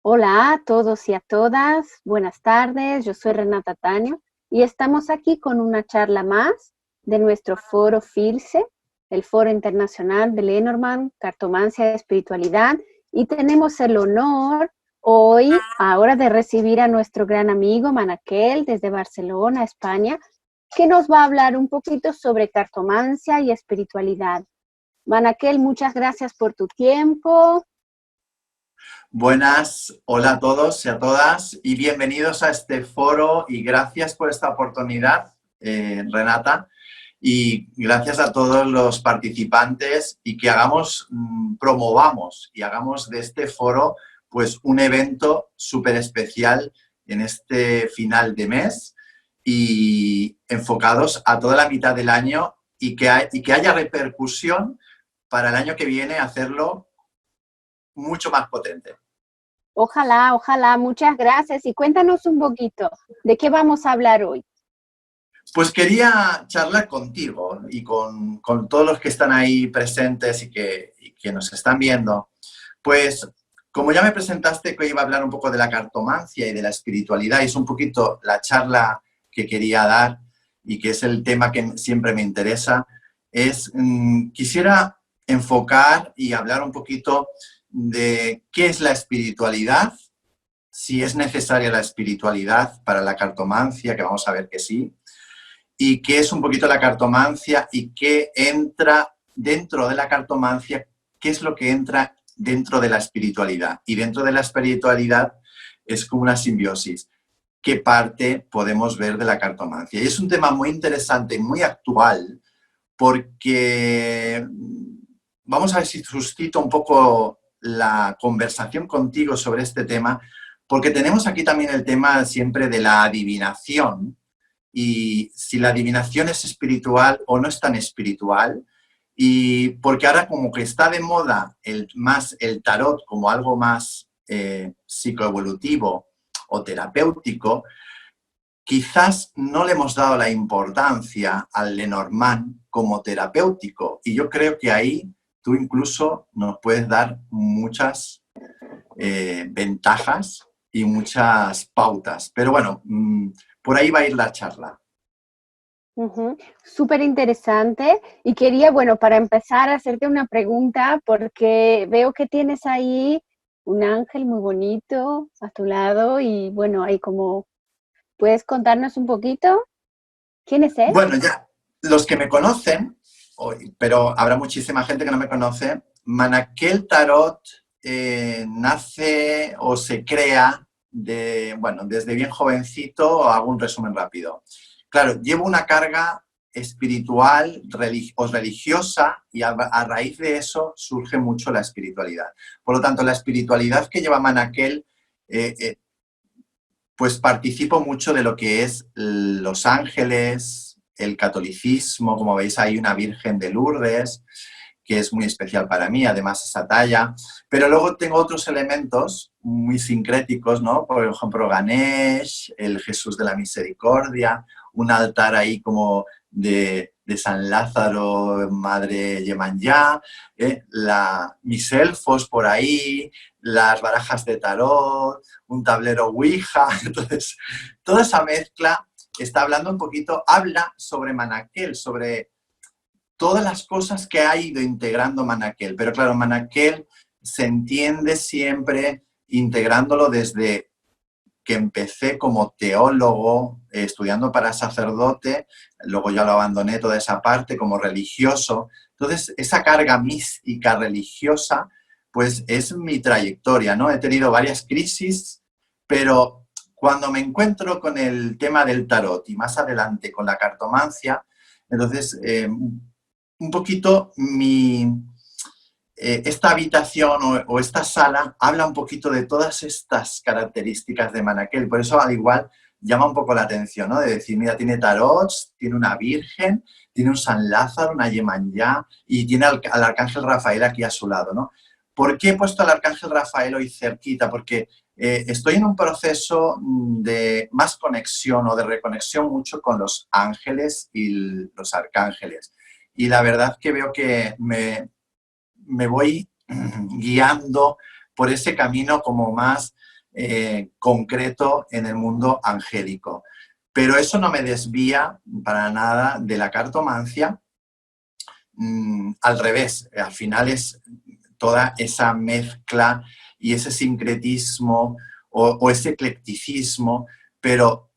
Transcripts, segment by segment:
Hola a todos y a todas, buenas tardes, yo soy Renata Taño y estamos aquí con una charla más de nuestro foro FILSE, el Foro Internacional de Lenormand, Cartomancia y Espiritualidad, y tenemos el honor hoy, ahora de recibir a nuestro gran amigo Manaquel desde Barcelona, España, que nos va a hablar un poquito sobre cartomancia y espiritualidad. Manaquel, muchas gracias por tu tiempo. Buenas, hola a todos y a todas y bienvenidos a este foro y gracias por esta oportunidad, Renata, y gracias a todos los participantes y que promovamos y hagamos de este foro pues un evento súper especial en este final de mes y enfocados a toda la mitad del año y que haya repercusión para el año que viene hacerlo mucho más potente. Ojalá, ojalá, muchas gracias. Y cuéntanos un poquito, ¿de qué vamos a hablar hoy? Pues quería charlar contigo y con todos los que están ahí presentes y que nos están viendo. Pues como ya me presentaste que iba a hablar un poco de la cartomancia y de la espiritualidad, y es un poquito la charla que quería dar y que es el tema que siempre me interesa, quisiera enfocar y hablar un poquito de qué es la espiritualidad, si es necesaria la espiritualidad para la cartomancia, que vamos a ver que sí, y qué es un poquito la cartomancia y qué entra dentro de la cartomancia, qué es lo que entra dentro de la espiritualidad. Y dentro de la espiritualidad es como una simbiosis. ¿Qué parte podemos ver de la cartomancia? Y es un tema muy interesante, muy actual, porque vamos a ver si suscito un poco la conversación contigo sobre este tema, porque tenemos aquí también el tema siempre de la adivinación, y si la adivinación es espiritual o no es tan espiritual, y porque ahora como que está de moda más el tarot como algo más psicoevolutivo o terapéutico, quizás no le hemos dado la importancia al Lenormand como terapéutico, y yo creo que ahí tú incluso nos puedes dar muchas ventajas y muchas pautas. Pero bueno, por ahí va a ir la charla. Súper interesante. Y quería, bueno, para empezar, hacerte una pregunta, porque veo que tienes ahí un ángel muy bonito a tu lado y bueno, ahí como, ¿puedes contarnos un poquito? ¿Quién es él? Bueno, ya los que me conocen, pero habrá muchísima gente que no me conoce, Manaquel Tarot nace o se crea desde bien jovencito. Hago un resumen rápido. Claro, llevo una carga espiritual o religiosa y a raíz de eso surge mucho la espiritualidad. Por lo tanto, la espiritualidad que lleva Manaquel, pues participo mucho de lo que es Los Ángeles, el catolicismo. Como veis, hay una Virgen de Lourdes, que es muy especial para mí, además esa talla. Pero luego tengo otros elementos muy sincréticos, ¿no? Por ejemplo, Ganesh, el Jesús de la Misericordia, un altar ahí como de San Lázaro, Madre Yemanyá, mis elfos por ahí, las barajas de tarot, un tablero Ouija. Entonces, toda esa mezcla está hablando un poquito, habla sobre Manaquel, sobre todas las cosas que ha ido integrando Manaquel. Pero claro, Manaquel se entiende siempre integrándolo desde que empecé como teólogo, estudiando para sacerdote, luego ya lo abandoné toda esa parte como religioso. Entonces, esa carga mística religiosa, pues es mi trayectoria, ¿no? He tenido varias crisis, pero cuando me encuentro con el tema del tarot y más adelante con la cartomancia, entonces un poquito esta habitación o esta sala habla un poquito de todas estas características de Manaquel. Por eso, al igual, llama un poco la atención, ¿no? De decir, mira, tiene tarots, tiene una virgen, tiene un San Lázaro, una Yemanyá, y tiene al arcángel Rafael aquí a su lado, ¿no? ¿Por qué he puesto al arcángel Rafael hoy cerquita? Porque estoy en un proceso de más conexión o de reconexión mucho con los ángeles y los arcángeles. Y la verdad que veo que me voy guiando por ese camino como más concreto en el mundo angélico. Pero eso no me desvía para nada de la cartomancia. Al revés, al final es toda esa mezcla y ese sincretismo o ese eclecticismo, pero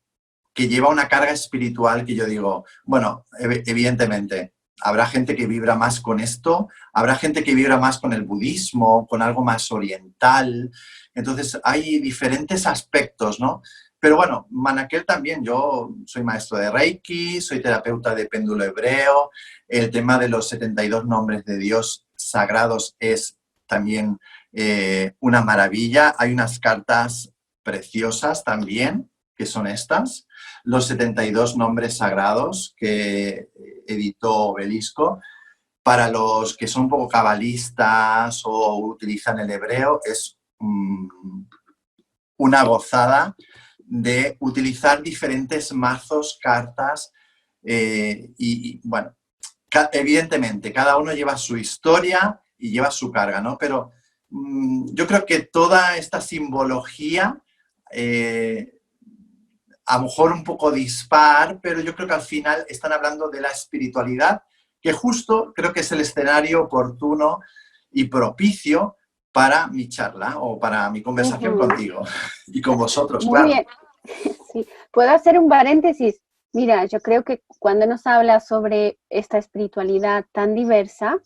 que lleva una carga espiritual que yo digo, bueno, evidentemente, habrá gente que vibra más con esto, habrá gente que vibra más con el budismo, con algo más oriental. Entonces, hay diferentes aspectos, ¿no? Pero bueno, Manaquel también, yo soy maestro de Reiki, soy terapeuta de péndulo hebreo, el tema de los 72 nombres de Dios sagrados es también una maravilla. Hay unas cartas preciosas también, que son estas, los 72 nombres sagrados que editó Obelisco. Para los que son un poco cabalistas o utilizan el hebreo, es una gozada de utilizar diferentes mazos, cartas, y bueno, evidentemente, cada uno lleva su historia y lleva su carga, ¿no? Pero yo creo que toda esta simbología, a lo mejor un poco dispar, pero yo creo que al final están hablando de la espiritualidad, que justo creo que es el escenario oportuno y propicio para mi charla o para mi conversación contigo y con vosotros, Muy bien. Sí. ¿Puedo hacer un paréntesis? Mira, yo creo que cuando nos habla sobre esta espiritualidad tan diversa,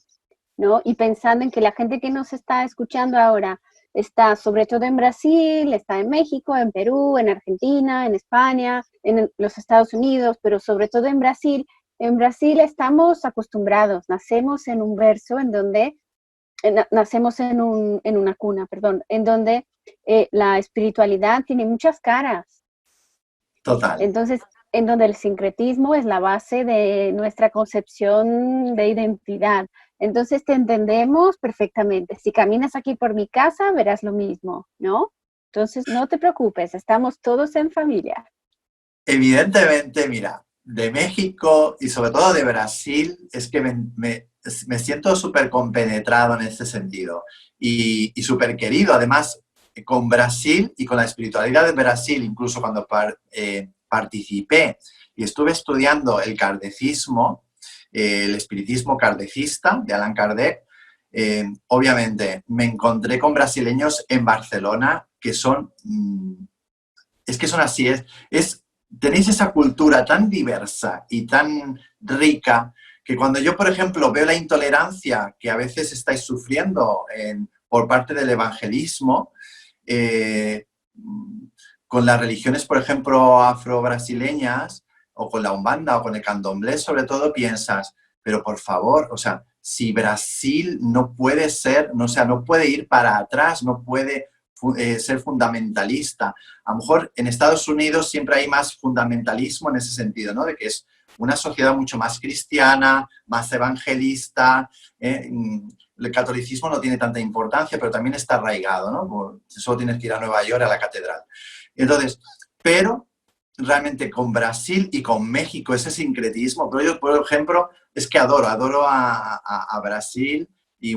¿no? Y pensando en que la gente que nos está escuchando ahora está sobre todo en Brasil, está en México, en Perú, en Argentina, en España, en los Estados Unidos, pero sobre todo en Brasil. En Brasil estamos acostumbrados, nacemos en un verso en donde, nacemos en una cuna, perdón, en donde la espiritualidad tiene muchas caras. Total. Entonces, en donde el sincretismo es la base de nuestra concepción de identidad. Entonces te entendemos perfectamente. Si caminas aquí por mi casa, verás lo mismo, ¿no? Entonces no te preocupes, estamos todos en familia. Evidentemente, mira, de México y sobre todo de Brasil, es que me siento súper compenetrado en este sentido y súper querido. Además, con Brasil y con la espiritualidad de Brasil, incluso cuando participé y estuve estudiando el kardecismo, el espiritismo kardecista de Allan Kardec, obviamente me encontré con brasileños en Barcelona que son, es que son así, tenéis esa cultura tan diversa y tan rica que cuando yo, por ejemplo, veo la intolerancia que a veces estáis sufriendo por parte del evangelismo, con las religiones, por ejemplo, afro-brasileñas, o con la Umbanda o con el candomblé, sobre todo, piensas, pero por favor, o sea, si Brasil no puede ser, no, o sea, no puede ir para atrás, no puede ser fundamentalista. A lo mejor en Estados Unidos siempre hay más fundamentalismo en ese sentido, ¿no? De que es una sociedad mucho más cristiana, más evangelista. El catolicismo no tiene tanta importancia, pero también está arraigado, ¿no? Solo tienes que ir a Nueva York, a la catedral. Entonces, pero realmente con Brasil y con México ese sincretismo, pero yo, por ejemplo, es que adoro a Brasil y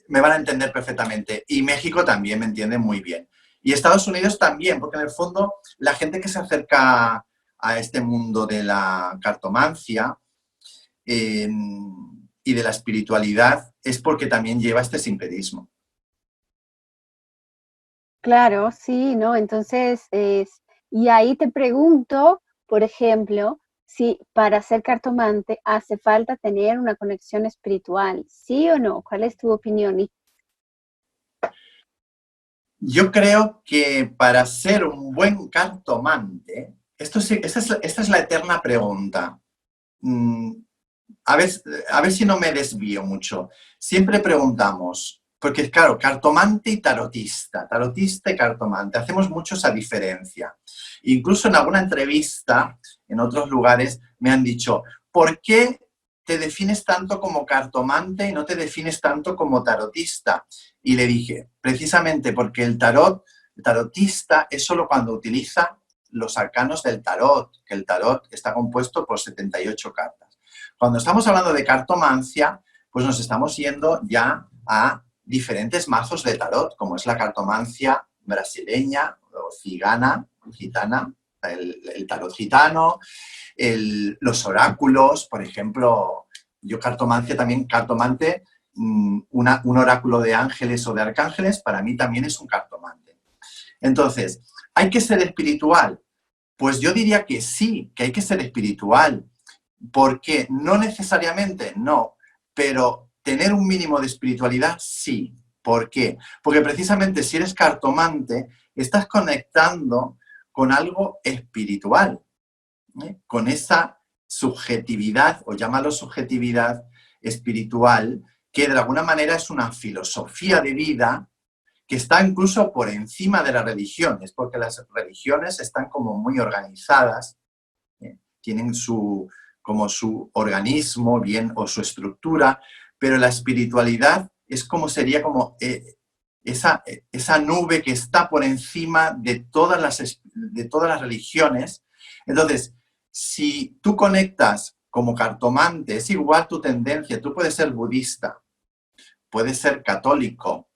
me van a entender perfectamente. Y México también me entiende muy bien. Y Estados Unidos también, porque en el fondo la gente que se acerca a este mundo de la cartomancia y de la espiritualidad es porque también lleva este sincretismo. Claro, sí, ¿no? Entonces, y ahí te pregunto, por ejemplo, si para ser cartomante hace falta tener una conexión espiritual, ¿sí o no? ¿Cuál es tu opinión? Yo creo que para ser un buen cartomante, esta es la eterna pregunta. A ver si no me desvío mucho. Siempre preguntamos, porque claro, cartomante y tarotista y cartomante, hacemos mucho esa diferencia. Incluso en alguna entrevista, en otros lugares, me han dicho, ¿por qué te defines tanto como cartomante y no te defines tanto como tarotista? Y le dije, precisamente porque el tarotista es solo cuando utiliza los arcanos del tarot, que el tarot está compuesto por 78 cartas. Cuando estamos hablando de cartomancia, pues nos estamos yendo ya a diferentes mazos de tarot, como es la cartomancia brasileña o cigana, gitana, el tarot gitano, los oráculos, por ejemplo, yo cartomancia también, cartomante, un oráculo de ángeles o de arcángeles, para mí también es un cartomante. Entonces, ¿hay que ser espiritual? Pues yo diría que sí, que hay que ser espiritual. ¿Por qué? No necesariamente, no, pero tener un mínimo de espiritualidad, sí. ¿Por qué? Porque precisamente si eres cartomante, estás conectando con algo espiritual, ¿eh? Con esa subjetividad, o llámalo subjetividad espiritual, que de alguna manera es una filosofía de vida que está incluso por encima de las religiones, porque las religiones están como muy organizadas, ¿eh? Tienen como su organismo bien o su estructura, pero la espiritualidad es como sería como esa nube que está por encima de todas las religiones. Entonces, si tú conectas como cartomante, es igual tu tendencia, tú puedes ser budista, puedes ser católico.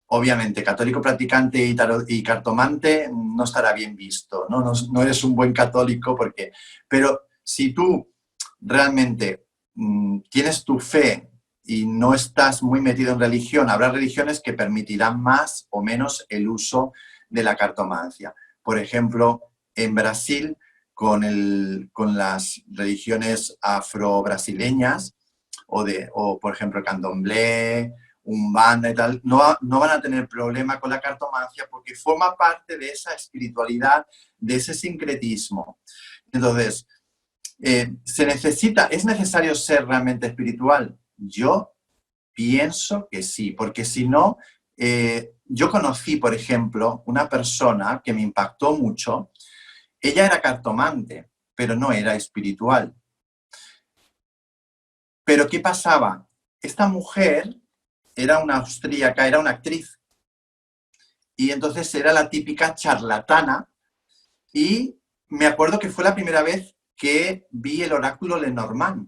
Obviamente, católico practicante y cartomante no estará bien visto, ¿no? No eres un buen católico porque... Pero si tú realmente tienes tu fe y no estás muy metido en religión, habrá religiones que permitirán más o menos el uso de la cartomancia. Por ejemplo, en Brasil, con las religiones afro-brasileñas, o por ejemplo, el candomblé, Umbanda y tal, no van a tener problema con la cartomancia porque forma parte de esa espiritualidad, de ese sincretismo. Entonces, ¿es necesario ser realmente espiritual? Yo pienso que sí, porque si no, yo conocí, por ejemplo, una persona que me impactó mucho. Ella era cartomante, pero no era espiritual. Pero ¿qué pasaba? Esta mujer era una austríaca, era una actriz. Y entonces era la típica charlatana. Y me acuerdo que fue la primera vez que vi el oráculo Lenormand,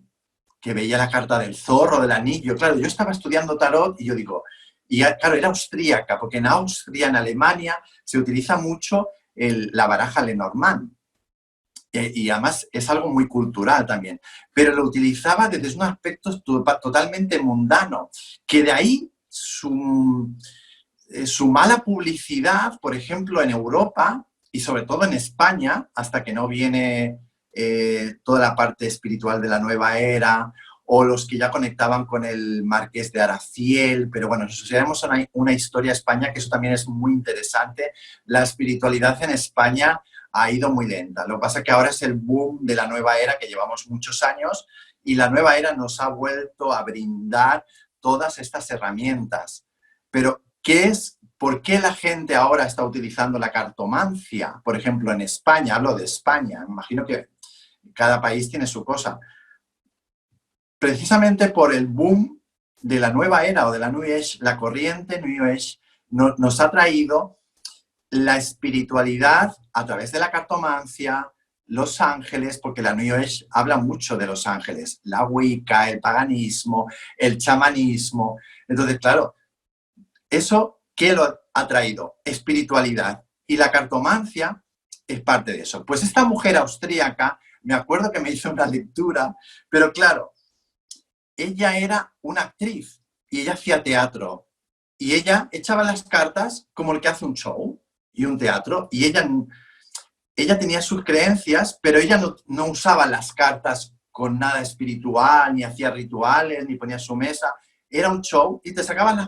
que veía la carta del zorro, del anillo. Claro, yo estaba estudiando tarot y yo digo, y claro, era austríaca, porque en Austria, en Alemania, se utiliza mucho la baraja Lenormand. Y además es algo muy cultural también, pero lo utilizaba desde un aspecto totalmente mundano, que de ahí su mala publicidad, por ejemplo, en Europa y sobre todo en España, hasta que no viene toda la parte espiritual de la nueva era, o los que ya conectaban con el Marqués de Araciel, pero bueno, si tenemos una historia de España, que eso también es muy interesante. La espiritualidad en España ha ido muy lenta. Lo que pasa es que ahora es el boom de la nueva era, que llevamos muchos años, y la nueva era nos ha vuelto a brindar todas estas herramientas. Pero, ¿por qué la gente ahora está utilizando la cartomancia? Por ejemplo, en España, hablo de España, me imagino que cada país tiene su cosa. Precisamente por el boom de la nueva era o de la New Age, la corriente New Age nos ha traído la espiritualidad a través de la cartomancia, los ángeles, porque la New Age habla mucho de los ángeles, la Wicca, el paganismo, el chamanismo. Entonces, claro, ¿eso qué lo ha traído? Espiritualidad. Y la cartomancia es parte de eso. Pues esta mujer austríaca, me acuerdo que me hizo una lectura, pero claro, ella era una actriz y ella hacía teatro. Y ella echaba las cartas como el que hace un show y un teatro, y ella tenía sus creencias, pero ella no usaba las cartas con nada espiritual, ni hacía rituales, ni ponía su mesa. Era un show y te sacaban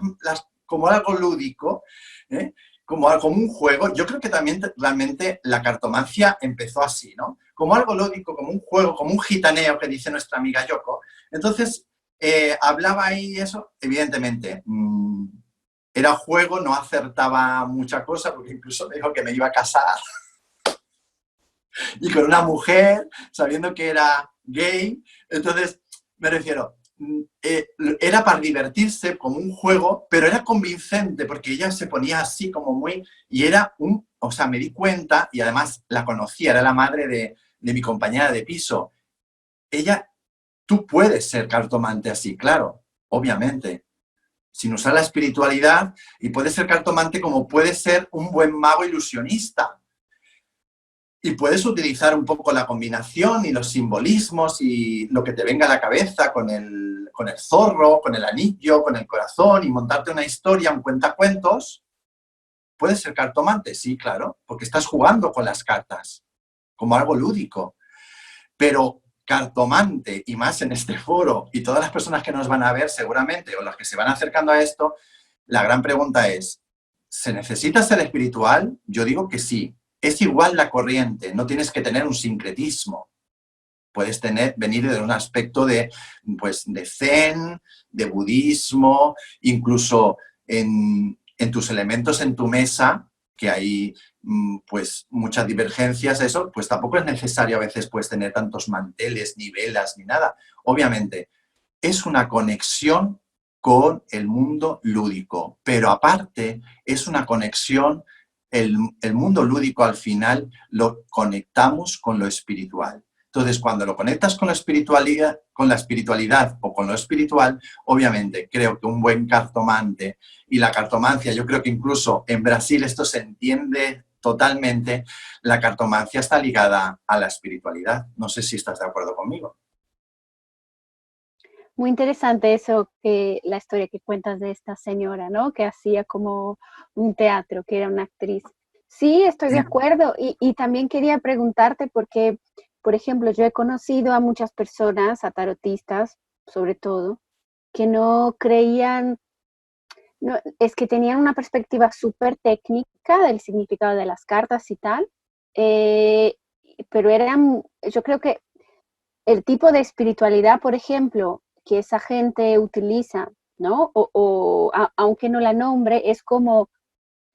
como algo lúdico, ¿eh? como un juego. Yo creo que también realmente la cartomancia empezó así, ¿no? Como algo lúdico, como un juego, como un gitaneo que dice nuestra amiga Yoko. Entonces, hablaba ahí eso, evidentemente, era juego, no acertaba mucha cosa, porque incluso me dijo que me iba a casar y con una mujer, sabiendo que era gay. Entonces, me refiero, era para divertirse como un juego, pero era convincente porque ella se ponía así como muy... Y era o sea, me di cuenta, y además la conocía, era la madre de mi compañera de piso. Tú puedes ser cartomante así, claro, obviamente. sin usar la espiritualidad, y puede ser cartomante como puede ser un buen mago ilusionista. Y puedes utilizar un poco la combinación y los simbolismos y lo que te venga a la cabeza con el zorro, con el anillo, con el corazón, y montarte una historia, un cuentacuentos. ¿Puedes ser cartomante? Sí, claro, porque estás jugando con las cartas, como algo lúdico. Pero cartomante, y más en este foro, y todas las personas que nos van a ver seguramente, o las que se van acercando a esto, la gran pregunta es, ¿se necesita ser espiritual? Yo digo que sí. Es igual la corriente, no tienes que tener un sincretismo. Puedes venir de un aspecto de, pues, de zen, de budismo, incluso en tus elementos en tu mesa, que hay pues muchas divergencias, eso, pues tampoco es necesario a veces pues tener tantos manteles, ni velas, ni nada. Obviamente, es una conexión con el mundo lúdico, pero aparte es una conexión, el mundo lúdico al final lo conectamos con lo espiritual. Entonces, cuando lo conectas con la espiritualidad o con lo espiritual, obviamente creo que un buen cartomante, y la cartomancia, yo creo que incluso en Brasil esto se entiende totalmente, la cartomancia está ligada a la espiritualidad. No sé si estás de acuerdo conmigo. Muy interesante eso, que la historia que cuentas de esta señora, ¿no? Que hacía como un teatro, que era una actriz. Sí, estoy de acuerdo. Y también quería preguntarte porque, por ejemplo, yo he conocido a muchas personas, a tarotistas sobre todo, que no creían, no, es que tenían una perspectiva súper técnica del significado de las cartas y tal, eh, pero eran, yo creo que el tipo de espiritualidad, por ejemplo, que esa gente utiliza, ¿no? Aunque no la nombre, es como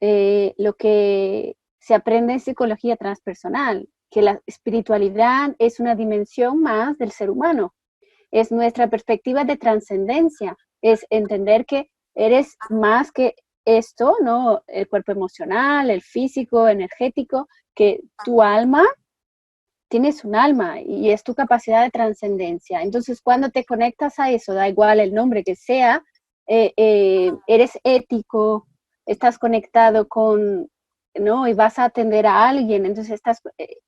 lo que se aprende en psicología transpersonal, que la espiritualidad es una dimensión más del ser humano, es nuestra perspectiva de trascendencia, es entender que eres más que esto, ¿no? El cuerpo emocional, el físico, energético, que tu alma tienes un alma y es tu capacidad de trascendencia. Entonces, cuando te conectas a eso, da igual el nombre que sea, eres ético, estás conectado con, ¿no? Y vas a atender a alguien, entonces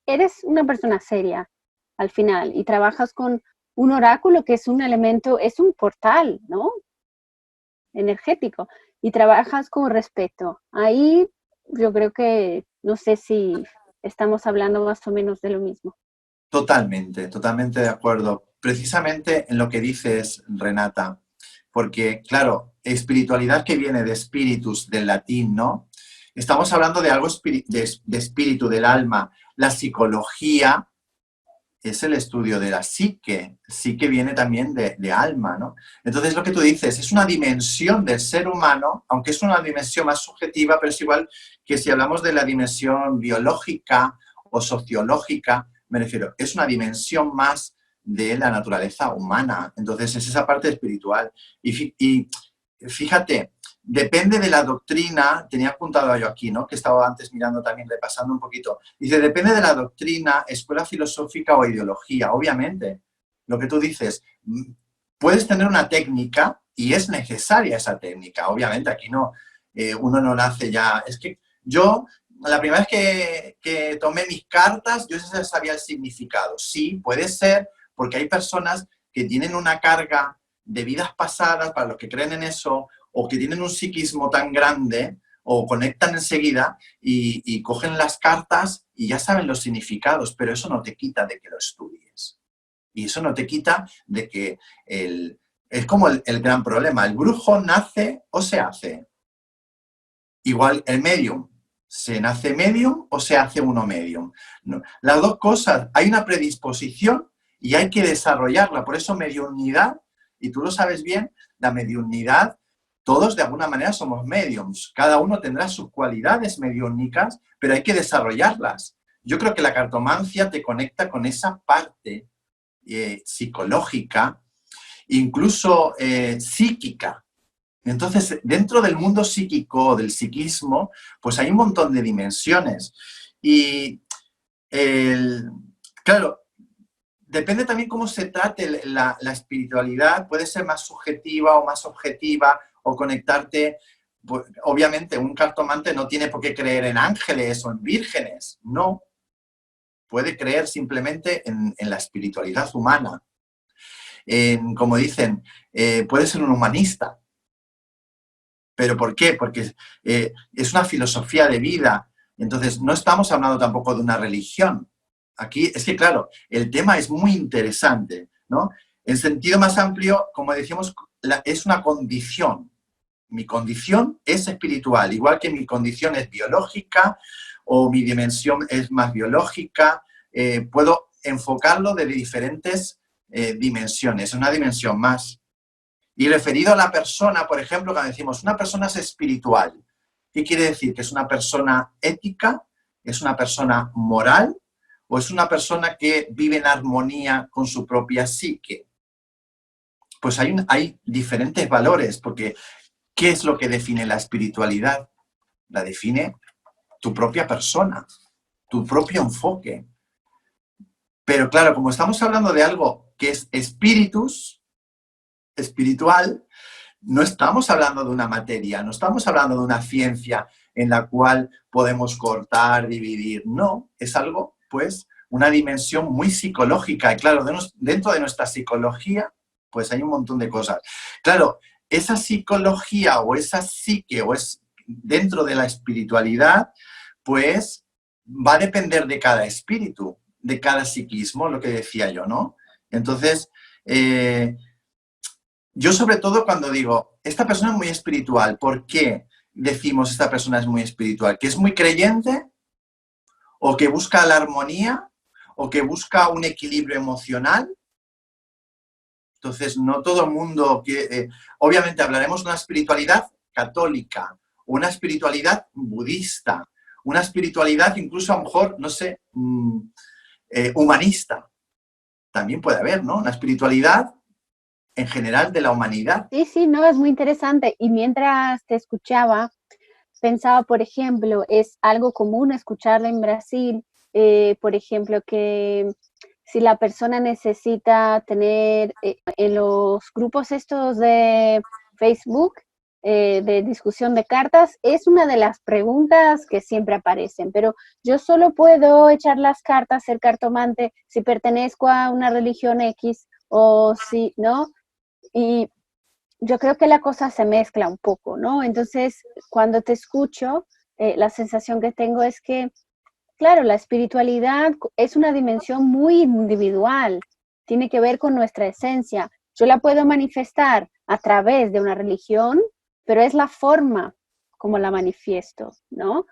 eres una persona seria al final y trabajas con un oráculo que es un elemento, es un portal, ¿no? Energético y trabajas con respeto. Ahí yo creo que, no sé si estamos hablando más o menos de lo mismo. Totalmente, totalmente de acuerdo. Precisamente en lo que dices, Renata, porque, claro, espiritualidad que viene de spiritus, del latín, ¿no? Estamos hablando de algo de espíritu, del alma. La psicología es el estudio de la psique viene también de alma, ¿no? Entonces, lo que tú dices, es una dimensión del ser humano, aunque es una dimensión más subjetiva, pero es igual que si hablamos de la dimensión biológica o sociológica, me refiero, es una dimensión más de la naturaleza humana. Entonces, es esa parte espiritual. Y fíjate, depende de la doctrina, tenía apuntado yo aquí, ¿no? Que estaba antes mirando también, repasando un poquito. Dice, depende de la doctrina, escuela filosófica o ideología. Obviamente, lo que tú dices, puedes tener una técnica y es necesaria esa técnica. Obviamente, aquí no, uno no nace ya. Es que yo, la primera vez que tomé mis cartas, yo ya sabía el significado. Sí, puede ser, porque hay personas que tienen una carga de vidas pasadas, para los que creen en eso, o que tienen un psiquismo tan grande, o conectan enseguida y cogen las cartas y ya saben los significados, pero eso no te quita de que lo estudies. Y eso no te quita de que es como el gran problema. ¿El brujo nace o se hace? Igual el medium. ¿Se nace medium o se hace uno medium? No. Las dos cosas, hay una predisposición y hay que desarrollarla. Por eso mediunidad, y tú lo sabes bien, la mediunidad, todos de alguna manera somos mediums. Cada uno tendrá sus cualidades mediúnicas, pero hay que desarrollarlas. Yo creo que la cartomancia te conecta con esa parte psicológica, incluso psíquica. Entonces, dentro del mundo psíquico, del psiquismo, pues hay un montón de dimensiones. Y, claro, depende también cómo se trate la espiritualidad, puede ser más subjetiva o más objetiva, o conectarte, pues, obviamente un cartomante no tiene por qué creer en ángeles o en vírgenes, no. Puede creer simplemente en la espiritualidad humana. Como dicen, puede ser un humanista. ¿Pero por qué? Porque es una filosofía de vida. Entonces, no estamos hablando tampoco de una religión. Aquí, es que claro, el tema es muy interesante, ¿no? En sentido más amplio, como decíamos, es una condición. Mi condición es espiritual, igual que mi condición es biológica o mi dimensión es más biológica. Puedo enfocarlo de diferentes dimensiones, una dimensión más. Y referido a la persona, por ejemplo, cuando decimos una persona es espiritual, ¿qué quiere decir? ¿Que es una persona ética? ¿Es una persona moral? ¿O es una persona que vive en armonía con su propia psique? Pues hay diferentes valores, porque ¿qué es lo que define la espiritualidad? La define tu propia persona, tu propio enfoque. Pero claro, como estamos hablando de algo que es espiritual, no estamos hablando de una materia, no estamos hablando de una ciencia en la cual podemos cortar, dividir. No, es algo, pues, una dimensión muy psicológica. Y claro, dentro de nuestra psicología, pues hay un montón de cosas. Claro, esa psicología o esa psique o es dentro de la espiritualidad, pues va a depender de cada espíritu, de cada psiquismo, lo que decía yo, ¿no? Entonces, yo sobre todo cuando digo, esta persona es muy espiritual, ¿por qué decimos esta persona es muy espiritual? ¿Que es muy creyente? ¿O que busca la armonía? ¿O que busca un equilibrio emocional? Entonces, no todo el mundo quiere... obviamente hablaremos de una espiritualidad católica, una espiritualidad budista, una espiritualidad incluso a lo mejor, no sé, humanista. También puede haber, ¿no? Una espiritualidad en general de la humanidad. Sí, sí, no, es muy interesante. Y mientras te escuchaba, pensaba, por ejemplo, es algo común escucharlo en Brasil, por ejemplo, que si la persona necesita tener en los grupos estos de Facebook, de discusión de cartas, es una de las preguntas que siempre aparecen, pero yo solo puedo echar las cartas, ser cartomante, si pertenezco a una religión X o si, ¿no? Y yo creo que la cosa se mezcla un poco, ¿no? Entonces, cuando te escucho, la sensación que tengo es que, claro, la espiritualidad es una dimensión muy individual, tiene que ver con nuestra esencia. Yo la puedo manifestar a través de una religión, pero es la forma como la manifiesto, ¿no?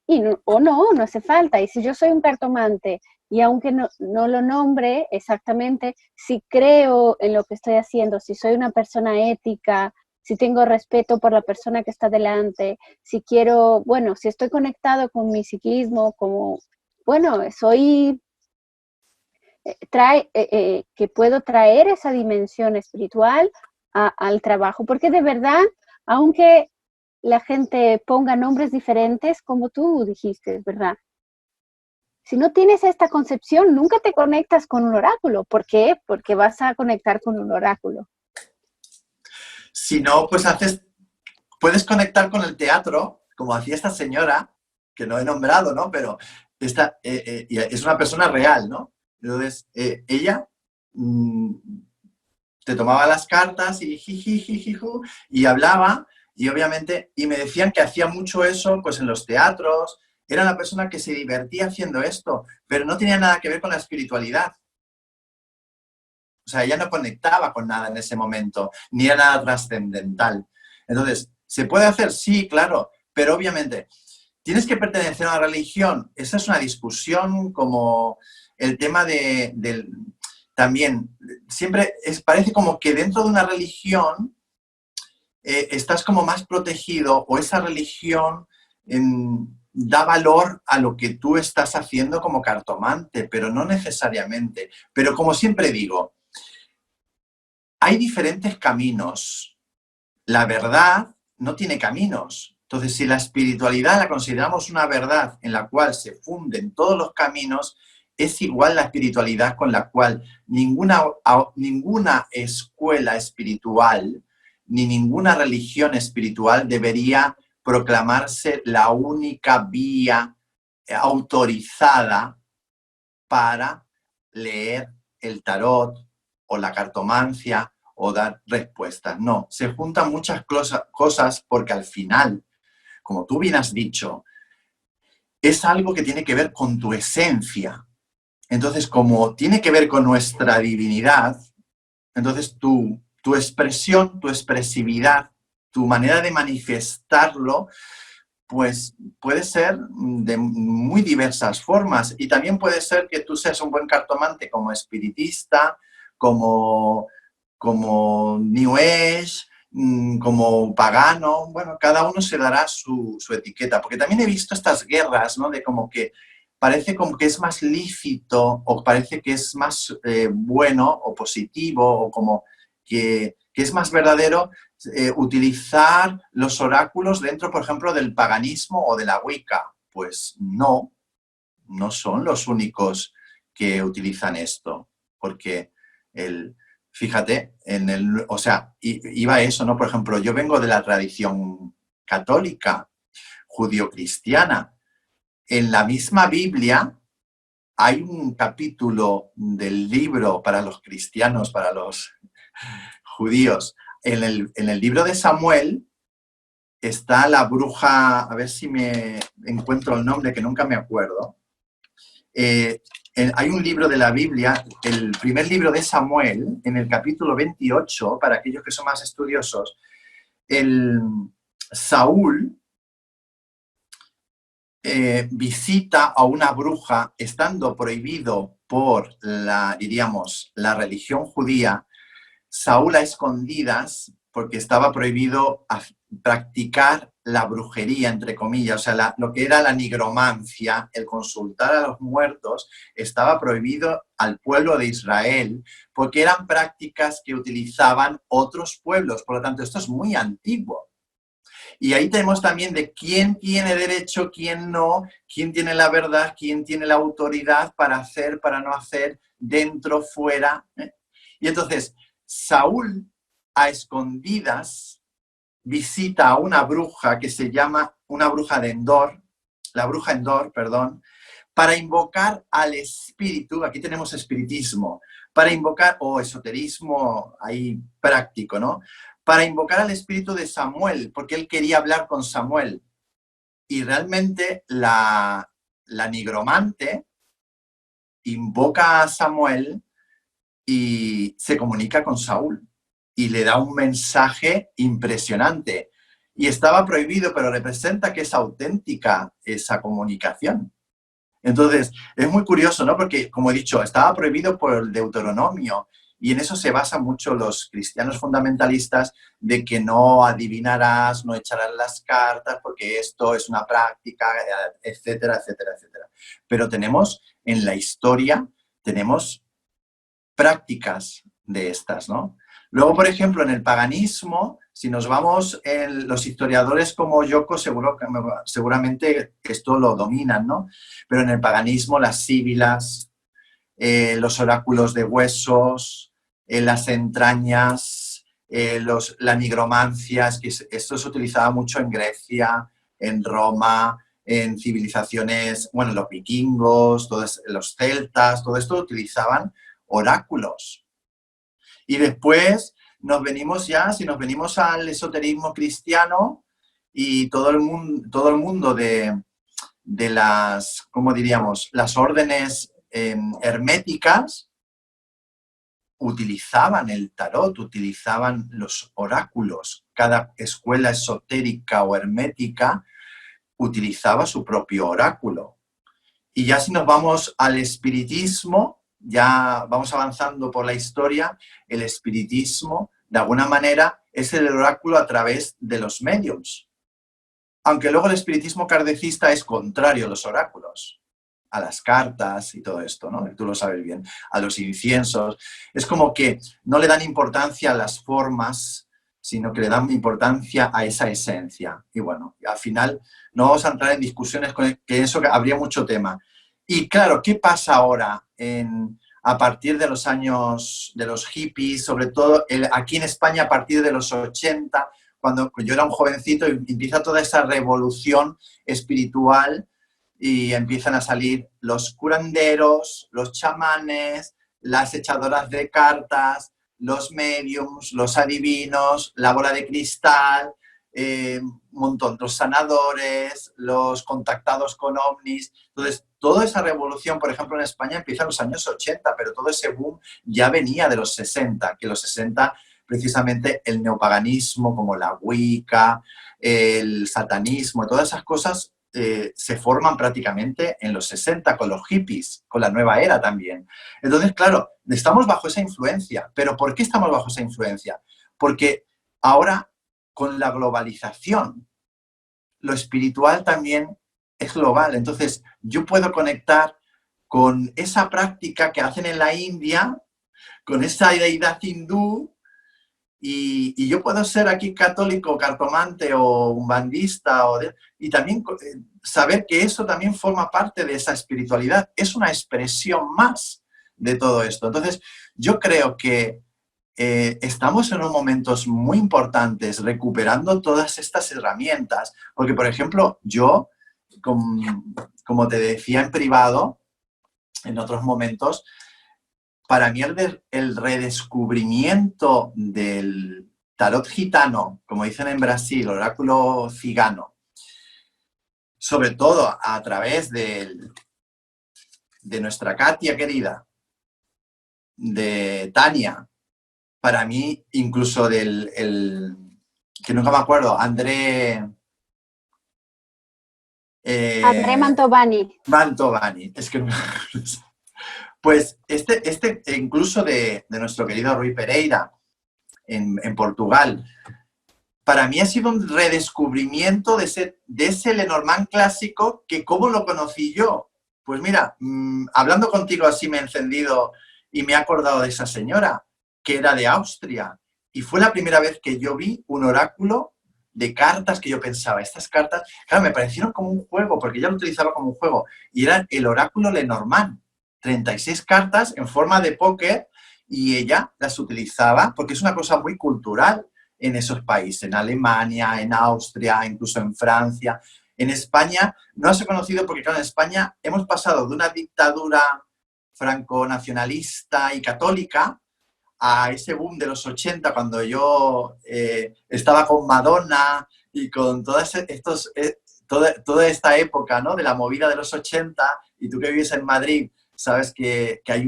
No hace falta. Y si yo soy un cartomante y aunque no lo nombre exactamente, si creo en lo que estoy haciendo, si soy una persona ética, si tengo respeto por la persona que está delante, si quiero, bueno, si estoy conectado con mi psiquismo, como, bueno, soy, que puedo traer esa dimensión espiritual al trabajo, porque de verdad, aunque la gente ponga nombres diferentes, como tú dijiste, ¿verdad? Si no tienes esta concepción, nunca te conectas con un oráculo. ¿Por qué? Porque vas a conectar con un oráculo. Si no, pues puedes conectar con el teatro, como hacía esta señora, que no he nombrado, ¿no? Pero es una persona real, ¿no? Entonces, ella te tomaba las cartas y jijijijiju, y hablaba, y obviamente, y me decían que hacía mucho eso, pues en los teatros. Era una persona que se divertía haciendo esto, pero no tenía nada que ver con la espiritualidad. O sea, ella no conectaba con nada en ese momento, ni era nada trascendental. Entonces, ¿se puede hacer? Sí, claro, pero obviamente, ¿tienes que pertenecer a una religión? Esa es una discusión como el tema también, siempre parece como que dentro de una religión estás como más protegido o esa religión da valor a lo que tú estás haciendo como cartomante, pero no necesariamente. Pero como siempre digo, hay diferentes caminos. La verdad no tiene caminos. Entonces, si la espiritualidad la consideramos una verdad en la cual se funden todos los caminos, es igual la espiritualidad con la cual ninguna escuela espiritual ni ninguna religión espiritual debería proclamarse la única vía autorizada para leer el tarot o la cartomancia o dar respuestas. No, se juntan muchas cosas porque al final, como tú bien has dicho, es algo que tiene que ver con tu esencia. Entonces, como tiene que ver con nuestra divinidad, entonces tu expresión, tu expresividad, tu manera de manifestarlo, pues puede ser de muy diversas formas. Y también puede ser que tú seas un buen cartomante como espiritista, como New Age, como pagano. Bueno, cada uno se dará su etiqueta. Porque también he visto estas guerras, ¿no? De como que parece como que es más lícito o parece que es más bueno o positivo o como que es más verdadero utilizar los oráculos dentro, por ejemplo, del paganismo o de la Wicca. Pues no, no son los únicos que utilizan esto, porque fíjate, o sea, iba a eso, ¿no? Por ejemplo, yo vengo de la tradición católica, judío-cristiana. En la misma Biblia hay un capítulo del libro para los cristianos, para los judíos. En el libro de Samuel está la bruja, a ver si me encuentro el nombre, que nunca me acuerdo. Hay un libro de la Biblia, el primer libro de Samuel, en el capítulo 28, para aquellos que son más estudiosos, Saúl visita a una bruja estando prohibido por diríamos, la religión judía. Saúl a escondidas, porque estaba prohibido practicar la brujería, entre comillas, o sea, lo que era la nigromancia, el consultar a los muertos, estaba prohibido al pueblo de Israel, porque eran prácticas que utilizaban otros pueblos. Por lo tanto, esto es muy antiguo. Y ahí tenemos también de quién tiene derecho, quién no, quién tiene la verdad, quién tiene la autoridad para hacer, para no hacer, dentro, fuera. Y entonces, Saúl, a escondidas, visita a una bruja que se llama, una bruja de Endor, la bruja Endor, perdón, para invocar al espíritu, aquí tenemos espiritismo, para invocar, o esoterismo ahí práctico, ¿no? Para invocar al espíritu de Samuel, porque él quería hablar con Samuel. Y realmente la nigromante invoca a Samuel y se comunica con Saúl y le da un mensaje impresionante. Y estaba prohibido, pero representa que es auténtica esa comunicación. Entonces, es muy curioso, ¿no? Porque, como he dicho, estaba prohibido por el Deuteronomio y en eso se basan mucho los cristianos fundamentalistas de que no adivinarás, no echarás las cartas porque esto es una práctica, etcétera, etcétera, etcétera. Pero tenemos en la historia, tenemos prácticas de estas, ¿no? Luego, por ejemplo, en el paganismo, si nos vamos, los historiadores como Yoko seguramente esto lo dominan, ¿no? Pero en el paganismo las síbilas, los oráculos de huesos, las entrañas, la nigromancia, es que esto se utilizaba mucho en Grecia, en Roma, en civilizaciones, bueno, los vikingos, los celtas, todo esto utilizaban oráculos. Y después nos venimos si nos venimos al esoterismo cristiano y todo el mundo de las, ¿cómo diríamos?, las órdenes herméticas utilizaban el tarot, utilizaban los oráculos. Cada escuela esotérica o hermética utilizaba su propio oráculo. Y ya si nos vamos al espiritismo, ya vamos avanzando por la historia, el espiritismo, de alguna manera, es el oráculo a través de los mediums. Aunque luego el espiritismo kardecista es contrario a los oráculos, a las cartas y todo esto, ¿no? Tú lo sabes bien, a los inciensos. Es como que no le dan importancia a las formas, sino que le dan importancia a esa esencia. Y bueno, al final no vamos a entrar en discusiones con que eso habría mucho tema. Y claro, ¿qué pasa ahora a partir de los años de los hippies, sobre todo aquí en España a partir de los 80, cuando yo era un jovencito, y empieza toda esa revolución espiritual y empiezan a salir los curanderos, los chamanes, las echadoras de cartas, los mediums, los adivinos, la bola de cristal, un montón, los sanadores, los contactados con ovnis. Entonces, toda esa revolución, por ejemplo, en España empieza en los años 80, pero todo ese boom ya venía de los 60, que los 60 precisamente el neopaganismo, como la Wicca, el satanismo, todas esas cosas se forman prácticamente en los 60 con los hippies, con la nueva era también. Entonces, claro, estamos bajo esa influencia. ¿Pero por qué estamos bajo esa influencia? Porque ahora, con la globalización, lo espiritual también es global. Entonces, yo puedo conectar con esa práctica que hacen en la India, con esa deidad hindú, y yo puedo ser aquí católico, cartomante o umbandista, y también saber que eso también forma parte de esa espiritualidad. Es una expresión más de todo esto. Entonces, yo creo que estamos en unos momentos muy importantes recuperando todas estas herramientas, porque, por ejemplo, yo, como te decía en privado, en otros momentos, para mí el redescubrimiento del tarot gitano, como dicen en Brasil, oráculo cigano, sobre todo a través de nuestra Katia querida, de Tania, para mí incluso que nunca me acuerdo, André Mantovani. Mantovani, es que no me acuerdo. Pues incluso de nuestro querido Rui Pereira, en Portugal, para mí ha sido un redescubrimiento de ese Lenormand clásico que ¿cómo lo conocí yo? Pues mira, hablando contigo así me he encendido y me he acordado de esa señora, que era de Austria, y fue la primera vez que yo vi un oráculo de cartas que yo pensaba, estas cartas, claro, me parecieron como un juego, porque ella lo utilizaba como un juego, y era el oráculo Lenormand, 36 cartas en forma de póker, y ella las utilizaba porque es una cosa muy cultural en esos países, en Alemania, en Austria, incluso en Francia. En España no se ha conocido porque, claro, en España hemos pasado de una dictadura franco-nacionalista y católica a ese boom de los 80, cuando yo estaba con Madonna y con toda esta época, ¿no?, de la movida de los 80, y tú que vives en Madrid, sabes que hay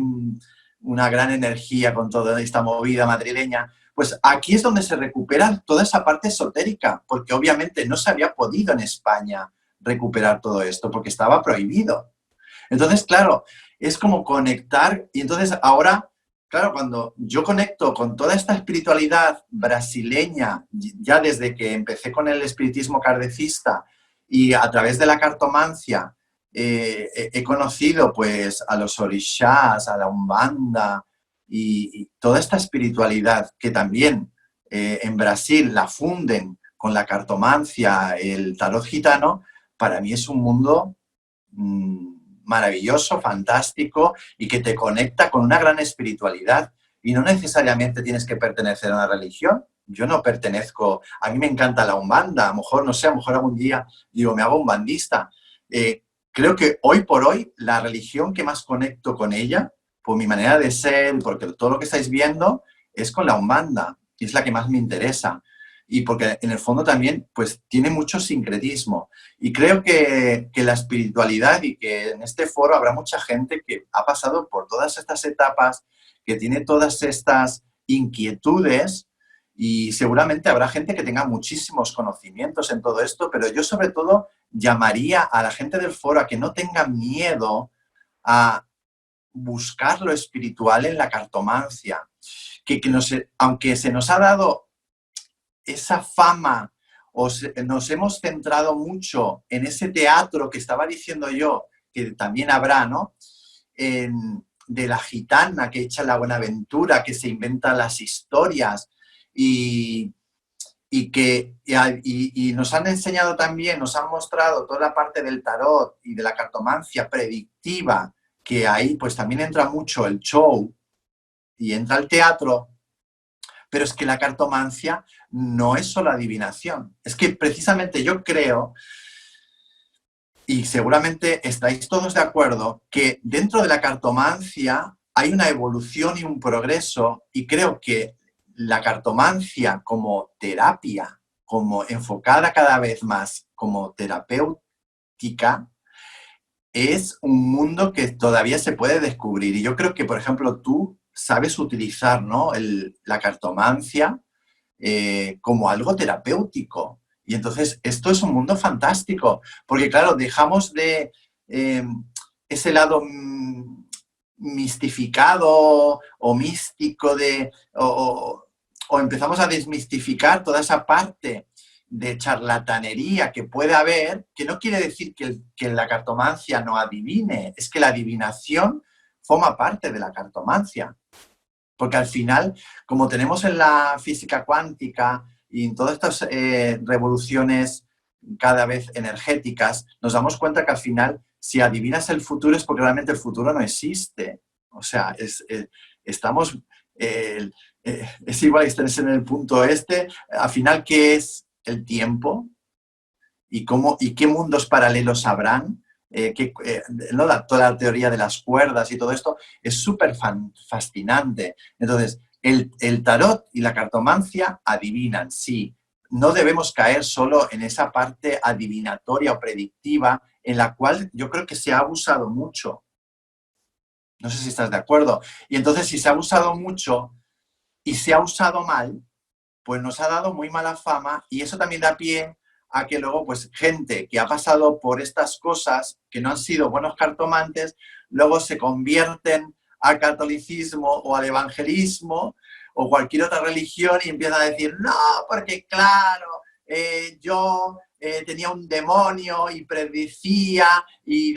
una gran energía con toda esta movida madrileña. Pues aquí es donde se recupera toda esa parte esotérica, porque obviamente no se había podido en España recuperar todo esto, porque estaba prohibido. Entonces, claro, es como conectar, y entonces ahora, claro, cuando yo conecto con toda esta espiritualidad brasileña, ya desde que empecé con el espiritismo kardecista y a través de la cartomancia, he conocido pues a los orishás, a la umbanda y toda esta espiritualidad que también en Brasil la funden con la cartomancia, el tarot gitano. Para mí es un mundo maravilloso, fantástico, y que te conecta con una gran espiritualidad. Y no necesariamente tienes que pertenecer a una religión. Yo no pertenezco, a mí me encanta la umbanda, a lo mejor, no sé, a lo mejor algún día digo, me hago umbandista. Creo que hoy por hoy la religión que más conecto con ella, por mi manera de ser, porque todo lo que estáis viendo es con la umbanda, y es la que más me interesa. Y porque en el fondo también pues tiene mucho sincretismo. Y creo que la espiritualidad, y que en este foro habrá mucha gente que ha pasado por todas estas etapas, que tiene todas estas inquietudes, y seguramente habrá gente que tenga muchísimos conocimientos en todo esto, pero yo sobre todo llamaría a la gente del foro a que no tenga miedo a buscar lo espiritual en la cartomancia, aunque se nos ha dado esa fama, nos hemos centrado mucho en ese teatro que estaba diciendo yo, que también habrá, ¿no?, de la gitana que echa la Buenaventura, que se inventa las historias, y nos han enseñado también, nos han mostrado toda la parte del tarot y de la cartomancia predictiva que ahí pues también entra mucho el show y entra el teatro, pero es que la cartomancia no es solo adivinación. Es que precisamente yo creo, y seguramente estáis todos de acuerdo, que dentro de la cartomancia hay una evolución y un progreso, y creo que la cartomancia como terapia, como enfocada cada vez más como terapéutica, es un mundo que todavía se puede descubrir. Y yo creo que, por ejemplo, tú sabes utilizar, ¿no?, la cartomancia como algo terapéutico. Y entonces esto es un mundo fantástico, porque claro, dejamos de ese lado mistificado o místico o empezamos a desmistificar toda esa parte de charlatanería que puede haber, que no quiere decir que la cartomancia no adivine, es que la adivinación forma parte de la cartomancia. Porque al final, como tenemos en la física cuántica y en todas estas revoluciones cada vez energéticas, nos damos cuenta que al final, si adivinas el futuro es porque realmente el futuro no existe. O sea, estamos... es igual que estés en el punto este. Al final, ¿qué es el tiempo? ¿Y qué mundos paralelos habrán? ¿No? Toda la teoría de las cuerdas y todo esto es súper fascinante. Entonces, el tarot y la cartomancia adivinan, sí. No debemos caer solo en esa parte adivinatoria o predictiva en la cual yo creo que se ha abusado mucho. No sé si estás de acuerdo. Y entonces, si se ha abusado mucho y se ha usado mal, pues nos ha dado muy mala fama y eso también da pie a que luego, pues, gente que ha pasado por estas cosas, que no han sido buenos cartomantes, luego se convierten al catolicismo o al evangelismo o cualquier otra religión y empiezan a decir, no, porque claro, yo tenía un demonio y predecía y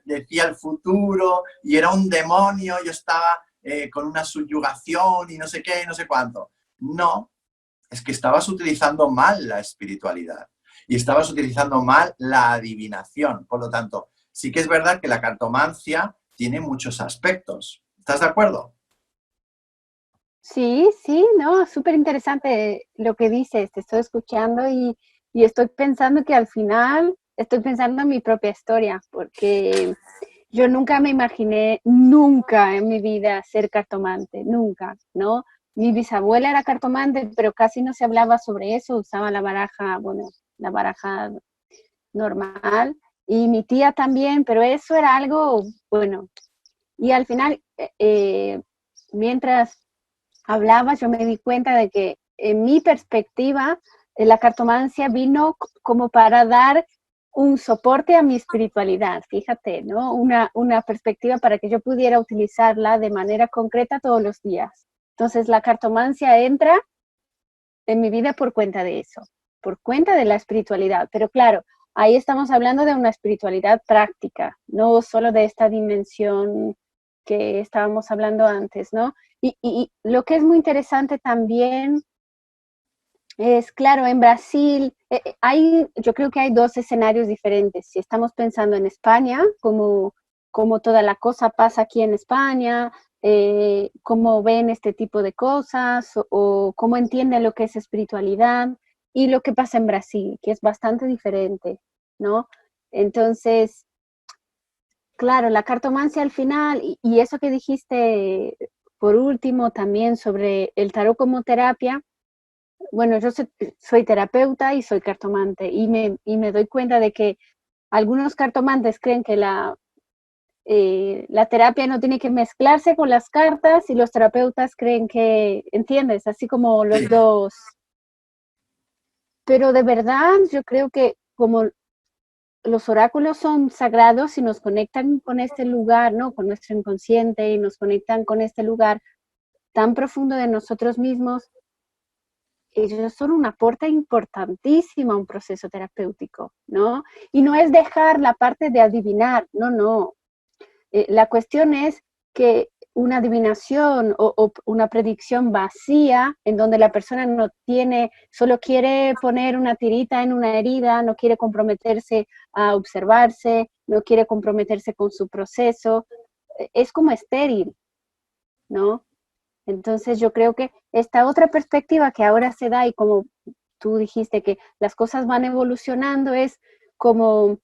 decía el futuro y era un demonio, yo estaba con una subyugación y no sé qué, no sé cuánto. No, es que estabas utilizando mal la espiritualidad y estabas utilizando mal la adivinación. Por lo tanto, sí que es verdad que la cartomancia tiene muchos aspectos. ¿Estás de acuerdo? Sí, sí, no, súper interesante lo que dices, te estoy escuchando y estoy pensando que al final estoy pensando en mi propia historia, porque yo nunca me imaginé, nunca en mi vida ser cartomante, nunca, ¿no? Mi bisabuela era cartomante, pero casi no se hablaba sobre eso, usaba la baraja, bueno, la baraja normal, y mi tía también, pero eso era algo, bueno, y al final, mientras hablaba, yo me di cuenta de que en mi perspectiva, la cartomancia vino como para dar un soporte a mi espiritualidad, fíjate, ¿no? Una perspectiva para que yo pudiera utilizarla de manera concreta todos los días. Entonces, la cartomancia entra en mi vida por cuenta de eso, por cuenta de la espiritualidad. Pero claro, ahí estamos hablando de una espiritualidad práctica, no solo de esta dimensión que estábamos hablando antes, ¿no? Y lo que es muy interesante también es, claro, en Brasil yo creo que hay dos escenarios diferentes. Si estamos pensando en España, como toda la cosa pasa aquí en España, cómo ven este tipo de cosas o cómo entienden lo que es espiritualidad y lo que pasa en Brasil, que es bastante diferente, ¿no? Entonces, claro, la cartomancia al final, y eso que dijiste por último también sobre el tarot como terapia, bueno, yo soy terapeuta y soy cartomante y me doy cuenta de que algunos cartomantes creen que la terapia no tiene que mezclarse con las cartas y los terapeutas creen que, ¿entiendes? Así como los Sí. dos. Pero de verdad yo creo que como los oráculos son sagrados y nos conectan con este lugar, ¿no? Con nuestro inconsciente y nos conectan con este lugar tan profundo de nosotros mismos, ellos son un aporte importantísimo a un proceso terapéutico, ¿no? Y no es dejar la parte de adivinar, no, no. La cuestión es que una adivinación o una predicción vacía, en donde la persona no tiene, solo quiere poner una tirita en una herida, no quiere comprometerse a observarse, no quiere comprometerse con su proceso, es como estéril, ¿no? Entonces yo creo que esta otra perspectiva que ahora se da, y como tú dijiste que las cosas van evolucionando, es como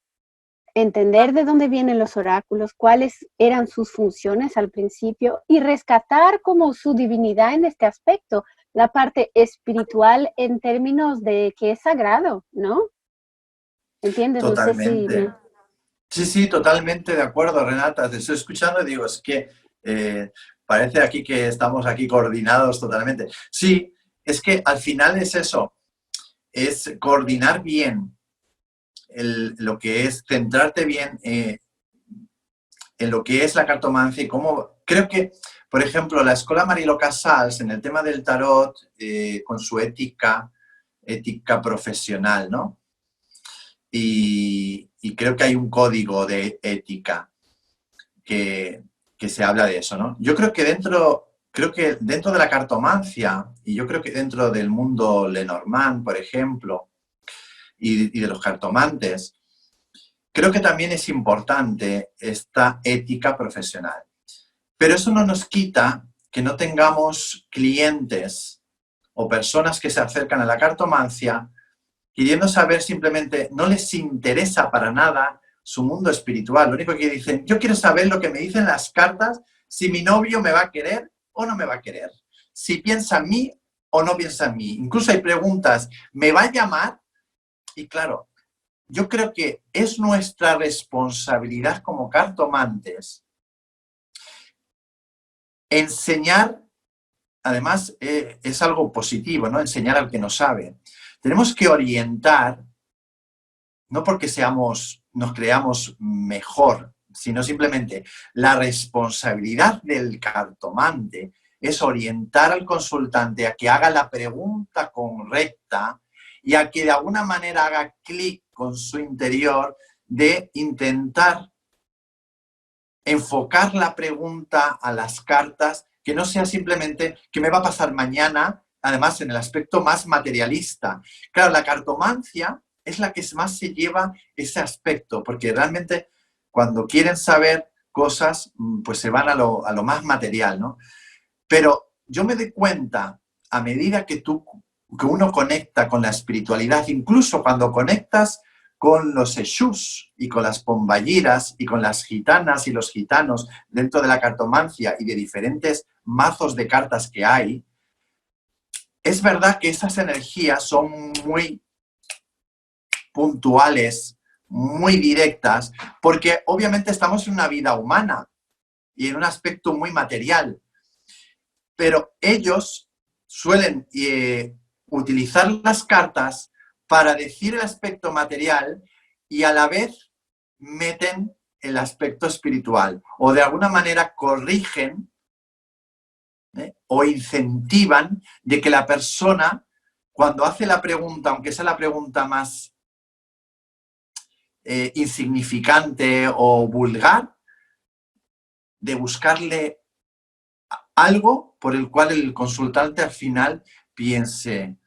entender de dónde vienen los oráculos, cuáles eran sus funciones al principio y rescatar como su divinidad en este aspecto, la parte espiritual en términos de que es sagrado, ¿no? ¿Entiendes? No sé si... Totalmente. Sí, sí, totalmente de acuerdo, Renata. Te estoy escuchando y digo, es que parece aquí que estamos aquí coordinados totalmente. Sí, es que al final es eso, es coordinar bien lo que es centrarte bien en lo que es la cartomancia y cómo... Creo que, por ejemplo, la Escuela Mariló Casals, en el tema del tarot, con su ética profesional, ¿no? Y creo que hay un código de ética que se habla de eso, ¿no? Yo creo que dentro de la cartomancia, y yo creo que dentro del mundo Lenormand, por ejemplo, y de los cartomantes, creo que también es importante esta ética profesional. Pero eso no nos quita que no tengamos clientes o personas que se acercan a la cartomancia queriendo saber simplemente, no les interesa para nada su mundo espiritual. Lo único que dicen, yo quiero saber lo que me dicen las cartas, si mi novio me va a querer o no me va a querer. Si piensa en mí o no piensa en mí. Incluso hay preguntas, ¿me va a llamar? Y claro, yo creo que es nuestra responsabilidad como cartomantes enseñar, además es algo positivo, ¿no? Enseñar al que no sabe. Tenemos que orientar, no porque nos creamos mejor, sino simplemente la responsabilidad del cartomante es orientar al consultante a que haga la pregunta correcta y a que de alguna manera haga clic con su interior de intentar enfocar la pregunta a las cartas, que no sea simplemente ¿qué me va a pasar mañana? Además, en el aspecto más materialista. Claro, la cartomancia es la que más se lleva ese aspecto, porque realmente cuando quieren saber cosas, pues se van a lo más material, ¿no? Pero yo me doy cuenta, a medida que uno conecta con la espiritualidad, incluso cuando conectas con los Exús y con las pombayiras y con las gitanas y los gitanos dentro de la cartomancia y de diferentes mazos de cartas que hay, es verdad que esas energías son muy puntuales, muy directas, porque obviamente estamos en una vida humana y en un aspecto muy material. Pero ellos suelen utilizar las cartas para decir el aspecto material y a la vez meten el aspecto espiritual o de alguna manera corrigen o incentivan de que la persona, cuando hace la pregunta, aunque sea la pregunta más insignificante o vulgar, de buscarle algo por el cual el consultante al final piense,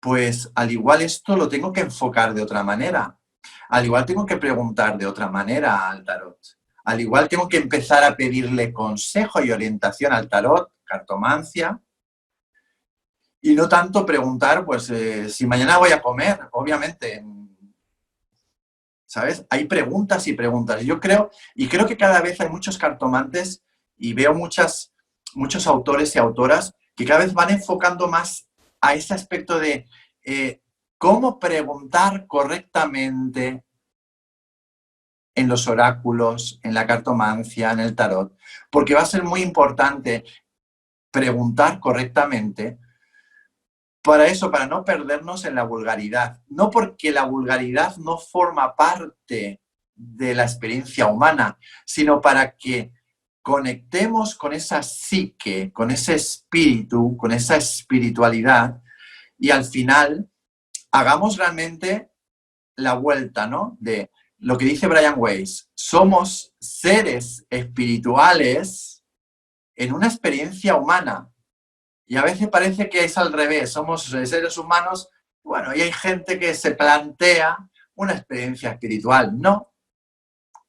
pues al igual esto lo tengo que enfocar de otra manera, al igual tengo que preguntar de otra manera al tarot, al igual tengo que empezar a pedirle consejo y orientación al tarot, cartomancia, y no tanto preguntar, pues, si mañana voy a comer, obviamente, ¿sabes? Hay preguntas y preguntas. Yo creo, y creo que cada vez hay muchos cartomantes y veo muchos autores y autoras que cada vez van enfocando más a ese aspecto de cómo preguntar correctamente en los oráculos, en la cartomancia, en el tarot, porque va a ser muy importante preguntar correctamente para eso, para no perdernos en la vulgaridad. No porque la vulgaridad no forma parte de la experiencia humana, sino para que conectemos con esa psique, con ese espíritu, con esa espiritualidad y al final hagamos realmente la vuelta, ¿no? De lo que dice Brian Weiss, somos seres espirituales en una experiencia humana. Y a veces parece que es al revés, somos seres humanos, bueno, y hay gente que se plantea una experiencia espiritual. No,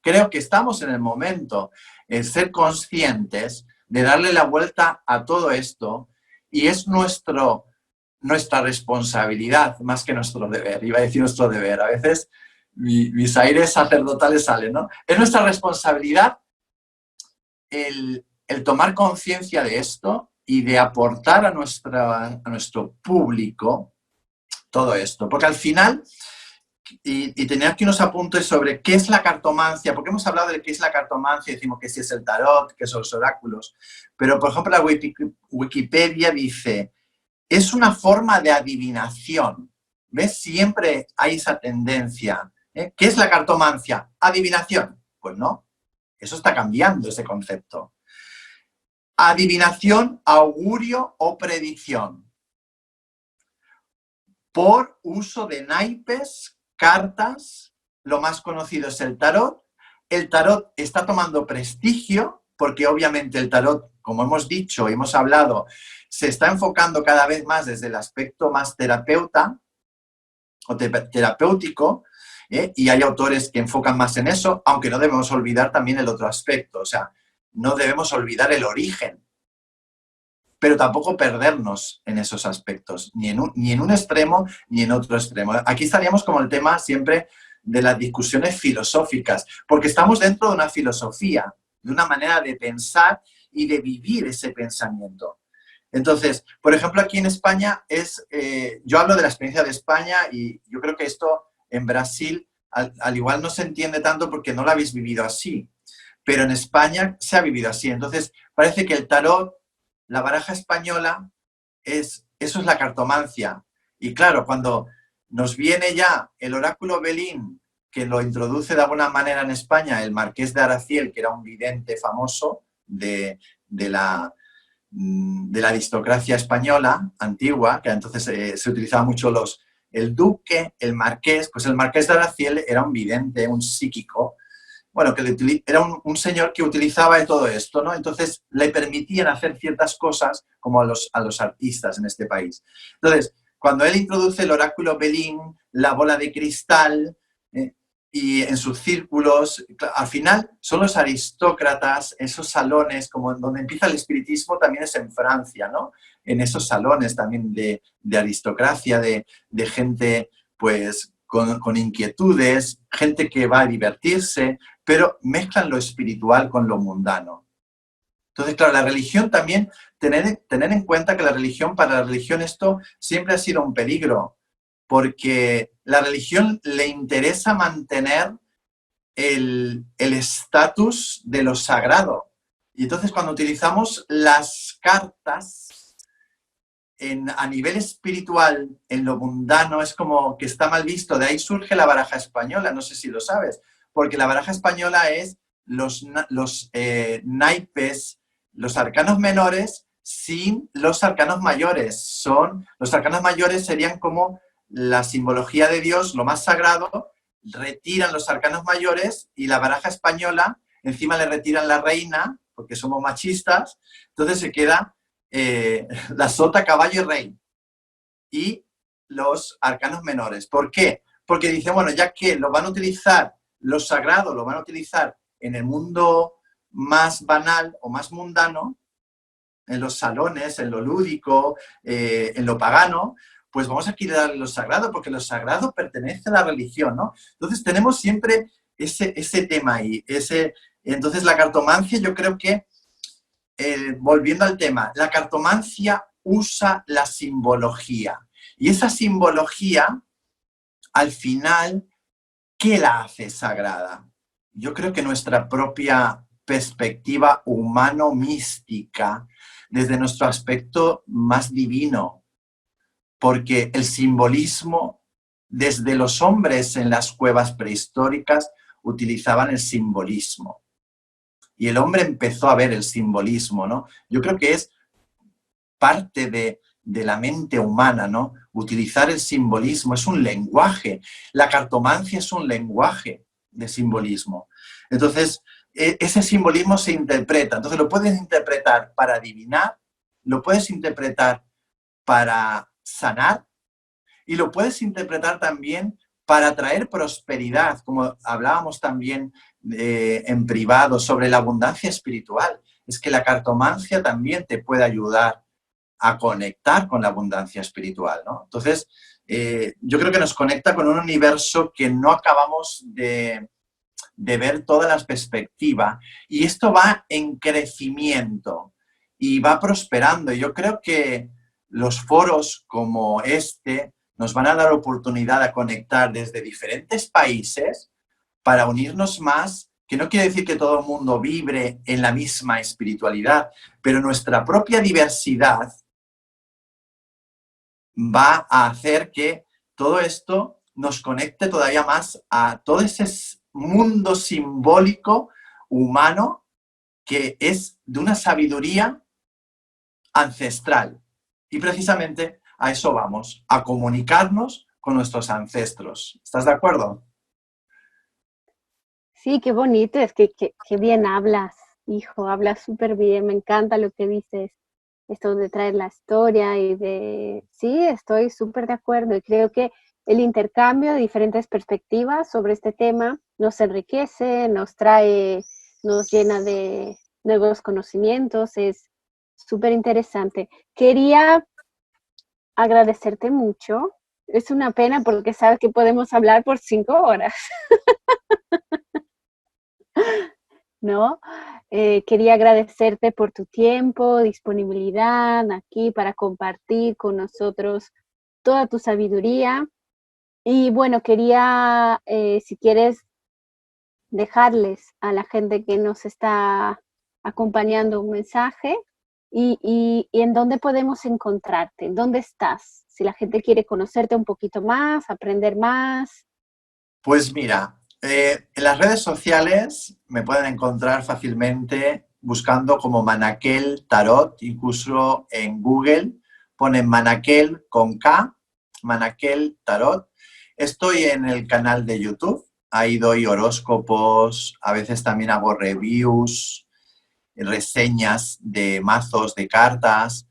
creo que estamos en el momento de ser conscientes, de darle la vuelta a todo esto, y es nuestra responsabilidad más que nuestro deber. Iba a decir nuestro deber, a veces mis aires sacerdotales salen, ¿no? Es nuestra responsabilidad el tomar conciencia de esto y de aportar a nuestro público todo esto. Porque al final, y tenía aquí unos apuntes sobre qué es la cartomancia, porque hemos hablado de qué es la cartomancia, decimos que si es el tarot, que son los oráculos, pero por ejemplo la Wikipedia dice, es una forma de adivinación. ¿Ves? Siempre hay esa tendencia. ¿Qué es la cartomancia? ¿Adivinación? Pues no, eso está cambiando ese concepto. Adivinación, augurio o predicción. Por uso de naipes, cartas, lo más conocido es el tarot. El tarot está tomando prestigio porque obviamente el tarot, como hemos dicho y hemos hablado, se está enfocando cada vez más desde el aspecto más terapéutico, y hay autores que enfocan más en eso, aunque no debemos olvidar también el otro aspecto, o sea, no debemos olvidar el origen, pero tampoco perdernos en esos aspectos, ni en un extremo ni en otro extremo. Aquí estaríamos como el tema siempre de las discusiones filosóficas, porque estamos dentro de una filosofía, de una manera de pensar y de vivir ese pensamiento. Entonces, por ejemplo, aquí en España yo hablo de la experiencia de España y yo creo que esto en Brasil al igual no se entiende tanto porque no lo habéis vivido así, pero en España se ha vivido así. Entonces, parece que el tarot, la baraja española, eso es la cartomancia. Y claro, cuando nos viene ya el oráculo Belín, que lo introduce de alguna manera en España el marqués de Araciel, que era un vidente famoso de la aristocracia española antigua, que entonces se utilizaba mucho el duque, el marqués, pues el marqués de Araciel era un vidente, un psíquico, bueno, que era un señor que utilizaba todo esto, ¿no? Entonces le permitían hacer ciertas cosas como a los artistas en este país. Entonces, cuando él introduce el oráculo Belín, la bola de cristal, y en sus círculos, al final son los aristócratas, esos salones, como donde empieza el espiritismo también es en Francia, ¿no? En esos salones también de aristocracia, de gente pues con inquietudes, gente que va a divertirse, pero mezclan lo espiritual con lo mundano. Entonces, claro, la religión también, tener en cuenta que para la religión esto siempre ha sido un peligro, porque la religión le interesa mantener el estatus de lo sagrado. Y entonces cuando utilizamos las cartas a nivel espiritual, en lo mundano, es como que está mal visto. De ahí surge la baraja española, no sé si lo sabes, porque la baraja española es los naipes, los arcanos menores sin los arcanos mayores. Los arcanos mayores serían como la simbología de Dios, lo más sagrado, retiran los arcanos mayores y la baraja española, encima le retiran la reina, porque somos machistas, entonces se queda la sota, caballo y rey. Y los arcanos menores. ¿Por qué? Porque dice, bueno, ya que lo van a utilizar, lo sagrado lo van a utilizar en el mundo más banal o más mundano, en los salones, en lo lúdico, en lo pagano, pues vamos a quitar lo sagrado, porque lo sagrado pertenece a la religión, ¿no? Entonces tenemos siempre ese tema ahí. Entonces la cartomancia, yo creo que, volviendo al tema, la cartomancia usa la simbología. Y esa simbología, al final, ¿qué la hace sagrada? Yo creo que nuestra propia perspectiva humano-mística, desde nuestro aspecto más divino, porque el simbolismo, desde los hombres en las cuevas prehistóricas, utilizaban el simbolismo. Y el hombre empezó a ver el simbolismo, ¿no? Yo creo que es parte de la mente humana, ¿no? Utilizar el simbolismo es un lenguaje. La cartomancia es un lenguaje. de simbolismo. Entonces, ese simbolismo se interpreta. Entonces, lo puedes interpretar para adivinar, lo puedes interpretar para sanar y lo puedes interpretar también para traer prosperidad, como hablábamos también en privado sobre la abundancia espiritual. Es que la cartomancia también te puede ayudar a conectar con la abundancia espiritual, ¿no? Entonces, yo creo que nos conecta con un universo que no acabamos de ver todas las perspectivas, y esto va en crecimiento y va prosperando. Yo creo que los foros como este nos van a dar oportunidad de conectar desde diferentes países para unirnos más, que no quiere decir que todo el mundo vibre en la misma espiritualidad, pero nuestra propia diversidad va a hacer que todo esto nos conecte todavía más a todo ese mundo simbólico humano que es de una sabiduría ancestral. Y precisamente a eso vamos, a comunicarnos con nuestros ancestros. ¿Estás de acuerdo? Sí, qué bonito, es que qué bien hablas, hijo, hablas súper bien, me encanta lo que dices, esto de traer la historia y de... Sí, estoy súper de acuerdo y creo que el intercambio de diferentes perspectivas sobre este tema nos enriquece, nos trae, nos llena de nuevos conocimientos, es súper interesante. Quería agradecerte mucho, es una pena porque sabes que podemos hablar por 5 horas. ¿No? Quería agradecerte por tu tiempo, disponibilidad aquí para compartir con nosotros toda tu sabiduría. Y bueno, quería, si quieres, dejarles a la gente que nos está acompañando un mensaje y en dónde podemos encontrarte, dónde estás, si la gente quiere conocerte un poquito más, aprender más. Pues mira, en las redes sociales me pueden encontrar fácilmente buscando como Manaquel Tarot, incluso en Google ponen Manaquel con K, Manaquel Tarot. Estoy en el canal de YouTube, ahí doy horóscopos, a veces también hago reviews, reseñas de mazos, de cartas.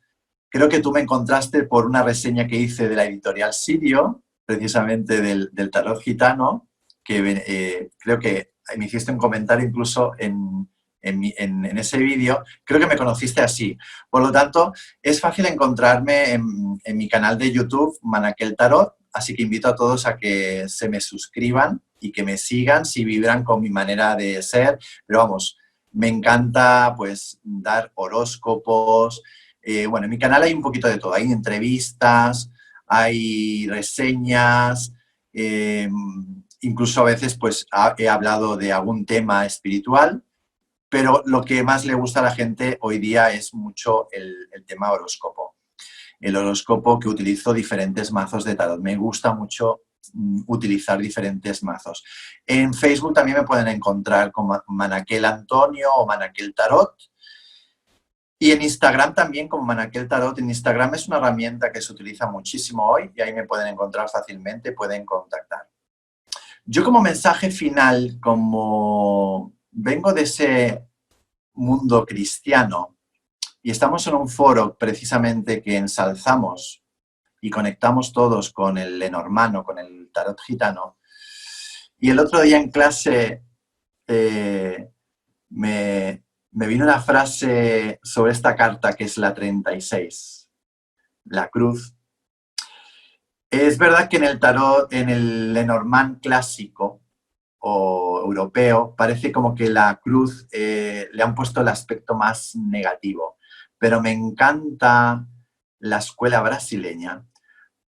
Creo que tú me encontraste por una reseña que hice de la editorial Sirio, precisamente del tarot gitano, que creo que me hiciste un comentario incluso en ese vídeo. Creo que me conociste así. Por lo tanto, es fácil encontrarme en mi canal de YouTube, Manaquel Tarot, así que invito a todos a que se me suscriban y que me sigan si vibran con mi manera de ser. Pero vamos, me encanta pues dar horóscopos. Bueno, en mi canal hay un poquito de todo. Hay entrevistas, hay reseñas, incluso a veces pues he hablado de algún tema espiritual, pero lo que más le gusta a la gente hoy día es mucho el tema horóscopo. El horóscopo, que utilizo diferentes mazos de tarot. Me gusta mucho utilizar diferentes mazos. En Facebook también me pueden encontrar como Manaquel Antonio o Manaquel Tarot. Y en Instagram también como Manaquel Tarot. En Instagram es una herramienta que se utiliza muchísimo hoy y ahí me pueden encontrar fácilmente, pueden contactar. Yo como mensaje final, como vengo de ese mundo cristiano y estamos en un foro precisamente que ensalzamos y conectamos todos con el Lenormand, con el tarot gitano, y el otro día en clase me vino una frase sobre esta carta que es la 36, la cruz. Es verdad que en el tarot, en el Lenormand clásico o europeo, parece como que la cruz le han puesto el aspecto más negativo, pero me encanta la escuela brasileña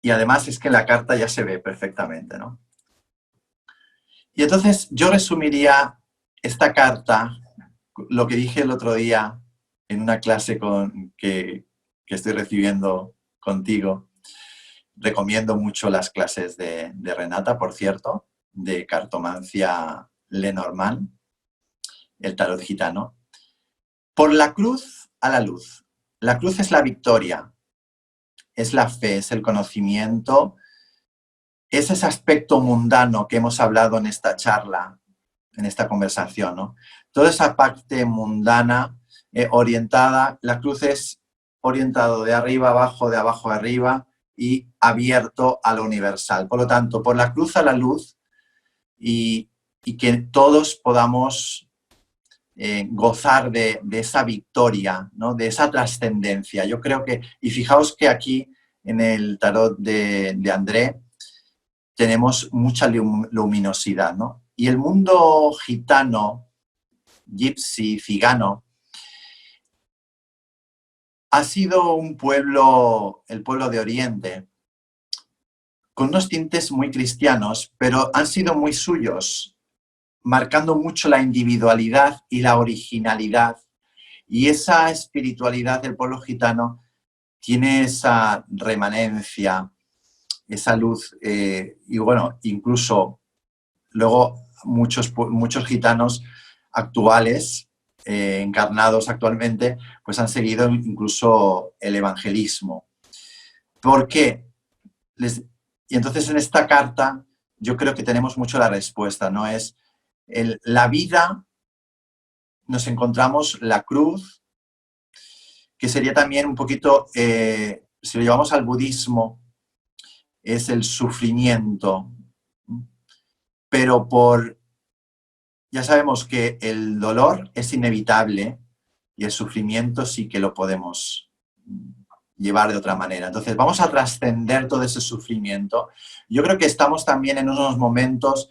y además es que en la carta ya se ve perfectamente, ¿no? Y entonces yo resumiría esta carta, lo que dije el otro día en una clase que estoy recibiendo contigo. Recomiendo mucho las clases de Renata, por cierto, de cartomancia Lenormand, el tarot gitano. Por la cruz a la luz. La cruz es la victoria, es la fe, es el conocimiento, es ese aspecto mundano que hemos hablado en esta charla, en esta conversación, ¿no? Toda esa parte mundana orientada, la cruz es orientado de arriba a abajo, de abajo a arriba y abierto a lo universal. Por lo tanto, por la cruz a la luz y que todos podamos gozar de esa victoria, ¿no? De esa trascendencia. Yo creo que, y fijaos que aquí en el tarot de André tenemos mucha luminosidad, ¿no? Y el mundo gitano, gypsy, cigano, ha sido un pueblo, el pueblo de Oriente, con unos tintes muy cristianos, pero han sido muy suyos, marcando mucho la individualidad y la originalidad. Y esa espiritualidad del pueblo gitano tiene esa remanencia, esa luz, y bueno, incluso luego muchos gitanos actuales, encarnados actualmente, pues han seguido incluso el evangelismo. ¿Por qué? Y entonces en esta carta yo creo que tenemos mucho la respuesta, ¿no? Es la vida, nos encontramos la cruz, que sería también un poquito, si lo llevamos al budismo, es el sufrimiento, pero ya sabemos que el dolor es inevitable y el sufrimiento sí que lo podemos llevar de otra manera. Entonces vamos a trascender todo ese sufrimiento. Yo creo que estamos también en unos momentos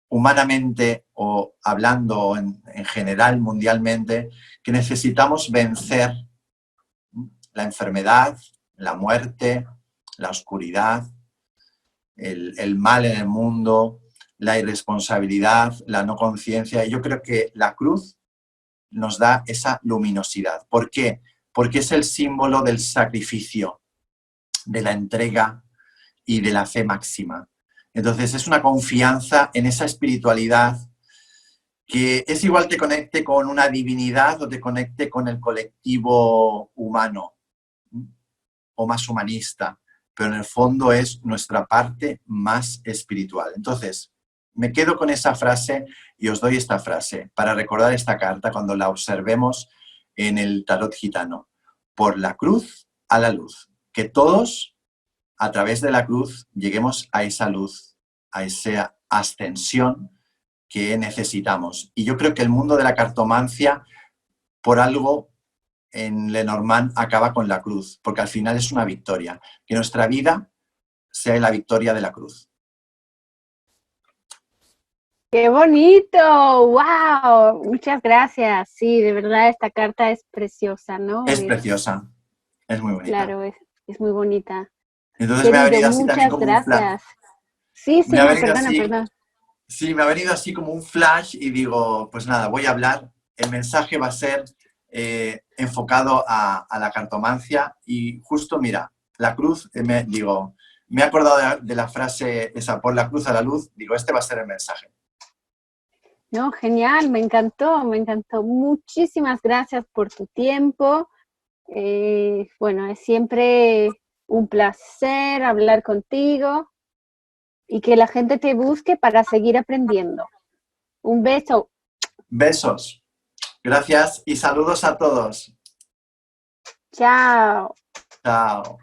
humanamente o hablando en general mundialmente que necesitamos vencer la enfermedad, la muerte, la oscuridad, el mal en el mundo, la irresponsabilidad, la no conciencia. Y yo creo que la cruz nos da esa luminosidad. ¿Por qué? Porque es el símbolo del sacrificio, de la entrega y de la fe máxima. Entonces es una confianza en esa espiritualidad que es igual te conecte con una divinidad o te conecte con el colectivo humano o más humanista, pero en el fondo es nuestra parte más espiritual. Entonces, me quedo con esa frase y os doy esta frase para recordar esta carta cuando la observemos en el tarot gitano. Por la cruz a la luz. Que todos, a través de la cruz, lleguemos a esa luz, a esa ascensión que necesitamos. Y yo creo que el mundo de la cartomancia, por algo, en Lenormand acaba con la cruz, porque al final es una victoria. Que nuestra vida sea la victoria de la cruz. ¡Qué bonito! ¡Wow! Muchas gracias. Sí, de verdad esta carta es preciosa, ¿no? Es preciosa, es muy bonita. Claro, es muy bonita. Entonces Querido, me ha venido así también muchas como un flash. gracias. Sí, Me ha no, venido perdona, así, perdona. sí, me ha venido así como un flash y digo, pues nada, voy a hablar. El mensaje va a ser enfocado a la cartomancia y justo, mira, la cruz, me he acordado de la frase esa, por la cruz a la luz, digo, este va a ser el mensaje. No, genial, me encantó, me encantó. Muchísimas gracias por tu tiempo. Bueno, es siempre un placer hablar contigo y que la gente te busque para seguir aprendiendo. Un beso. Besos. Gracias y saludos a todos. Chao. Chao.